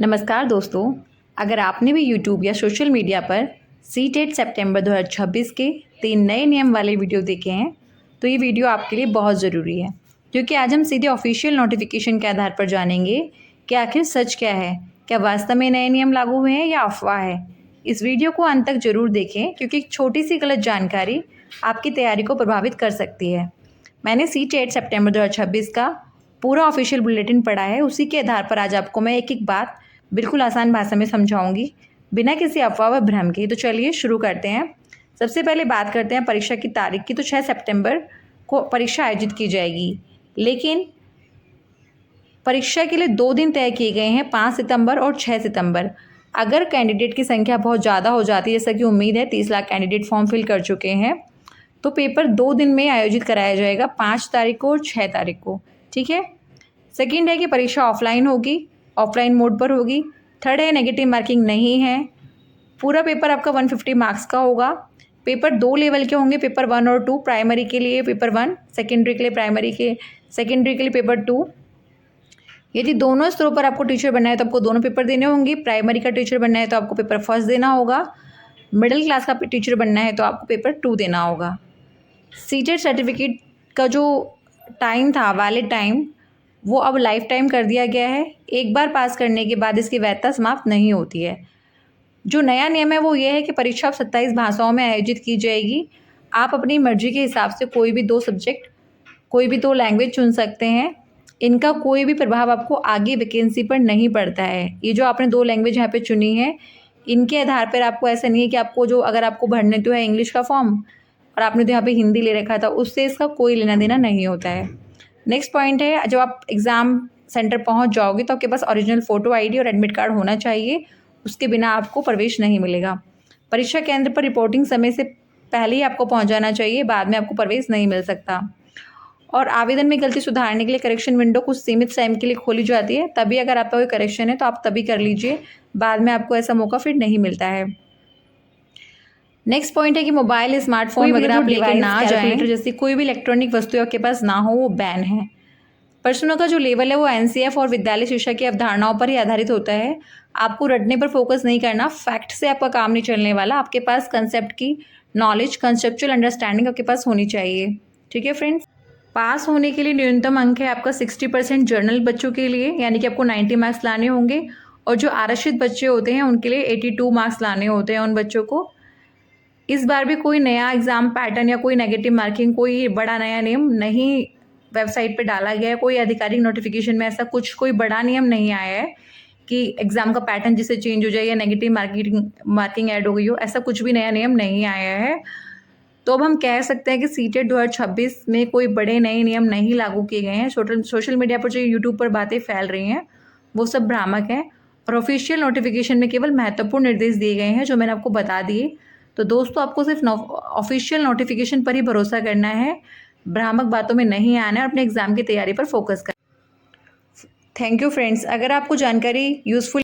नमस्कार दोस्तों, अगर आपने भी यूट्यूब या सोशल मीडिया पर सीटेट सितंबर 2026 के 3 नए नियम वाले वीडियो देखे हैं तो ये वीडियो आपके लिए बहुत ज़रूरी है, क्योंकि आज हम सीधे ऑफिशियल नोटिफिकेशन के आधार पर जानेंगे कि आखिर सच क्या है। क्या वास्तव में नए नियम लागू हुए हैं या अफवाह है। इस वीडियो को अंत तक ज़रूर देखें, क्योंकि एक छोटी सी गलत जानकारी आपकी तैयारी को प्रभावित कर सकती है। मैंने सीटेट सितंबर 2026 का पूरा ऑफिशियल बुलेटिन पढ़ा है। उसी के आधार पर आज आपको मैं एक एक बात बिल्कुल आसान भाषा में समझाऊंगी, बिना किसी अफवाह व भ्रम के। तो चलिए शुरू करते हैं। सबसे पहले बात करते हैं परीक्षा की तारीख की। तो 6 सितंबर को परीक्षा आयोजित की जाएगी, लेकिन परीक्षा के लिए 2 दिन तय किए गए हैं, 5 सितंबर और 6 सितंबर। अगर कैंडिडेट की संख्या बहुत ज़्यादा हो जाती है, जैसा कि उम्मीद है 30 लाख कैंडिडेट फॉर्म फिल कर चुके हैं, तो पेपर 2 दिन में आयोजित कराया जाएगा, 5 तारीख को और 6 तारीख को। ठीक है। सेकेंड है कि परीक्षा ऑफलाइन होगी, ऑफलाइन मोड पर होगी। थर्ड है नेगेटिव मार्किंग नहीं है। पूरा पेपर आपका 150 मार्क्स का होगा। पेपर 2 लेवल के होंगे, पेपर 1 और 2। प्राइमरी के लिए पेपर 1, सेकेंडरी के लिए पेपर 2। यदि दोनों स्तरों पर आपको टीचर बनना है तो आपको दोनों पेपर देने होंगे। प्राइमरी का टीचर बनना है तो आपको पेपर फर्स्ट देना होगा। मिडिल क्लास का टीचर बनना है तो आपको पेपर 2 देना होगा। सीटेट सर्टिफिकेट का जो टाइम था, वैलिड टाइम, वो अब लाइफ टाइम कर दिया गया है। एक बार पास करने के बाद इसकी वैधता समाप्त नहीं होती है। जो नया नियम है वो ये है कि परीक्षा अब 27 भाषाओं में आयोजित की जाएगी। आप अपनी मर्जी के हिसाब से कोई भी 2 सब्जेक्ट, कोई भी 2 लैंग्वेज चुन सकते हैं। इनका कोई भी प्रभाव आपको आगे वैकेंसी पर नहीं पड़ता है। ये जो आपने 2 लैंग्वेज यहाँ पे चुनी है, इनके आधार पर आपको ऐसा नहीं है कि आपको जो, अगर आपको भरने तो है इंग्लिश का फॉर्म और आपने तो यहाँ पे हिंदी ले रखा था, उससे इसका कोई लेना देना नहीं होता है। नेक्स्ट पॉइंट है, जब आप एग्ज़ाम सेंटर पहुंच जाओगे तो आपके पास ओरिजिनल फ़ोटो आईडी और एडमिट कार्ड होना चाहिए। उसके बिना आपको प्रवेश नहीं मिलेगा। परीक्षा केंद्र पर रिपोर्टिंग समय से पहले ही आपको पहुंच जाना चाहिए, बाद में आपको प्रवेश नहीं मिल सकता। और आवेदन में गलती सुधारने के लिए करेक्शन विंडो कुछ सीमित टाइम के लिए खोली जाती है। तभी अगर आपका कोई करेक्शन है तो आप तभी कर लीजिए, बाद में आपको ऐसा मौका फिर नहीं मिलता है। नेक्स्ट पॉइंट है कि मोबाइल, स्मार्टफोन वगैरह आप लेकर ना जाएं, जैसे कोई भी इलेक्ट्रॉनिक वस्तु आपके पास ना हो, वो बैन है। प्रश्नों का जो लेवल है वो एनसीएफ और विद्यालय शिक्षा की अवधारणाओं पर ही आधारित होता है। आपको रटने पर फोकस नहीं करना, फैक्ट से आपका काम नहीं चलने वाला। आपके पास कंसेप्ट की नॉलेज, कंसेप्चुअल अंडरस्टैंडिंग आपके पास होनी चाहिए। ठीक है फ्रेंड्स। पास होने के लिए न्यूनतम अंक है आपका 60% जर्नल बच्चों के लिए, यानी कि आपको 90 मार्क्स लाने होंगे। और जो आरक्षित बच्चे होते हैं उनके लिए 82 मार्क्स लाने होते हैं उन बच्चों को। इस बार भी कोई नया एग्ज़ाम पैटर्न या कोई नेगेटिव मार्किंग, कोई बड़ा नया नियम नहीं वेबसाइट पे डाला गया है। कोई आधिकारिक नोटिफिकेशन में ऐसा कुछ कोई बड़ा नियम नहीं आया है कि एग्ज़ाम का पैटर्न जिससे चेंज हो जाए या नेगेटिव मार्किंग ऐड हो गई हो, ऐसा कुछ भी नया नियम नहीं आया है। तो अब हम कह सकते हैं कि सीटेट 2026 में कोई बड़े नए नियम नहीं लागू किए गए हैं। सोशल मीडिया पर जो यूट्यूब पर बातें फैल रही हैं वो सब भ्रामक हैं, और ऑफिशियल नोटिफिकेशन में केवल महत्वपूर्ण निर्देश दिए गए हैं जो मैंने आपको बता दिए। तो दोस्तों, आपको सिर्फ ऑफिशियल नोटिफिकेशन पर ही भरोसा करना है, भ्रामक बातों में नहीं आना है और अपने एग्ज़ाम की तैयारी पर फोकस करना। Thank you friends. अगर आपको जानकारी यूज़फुल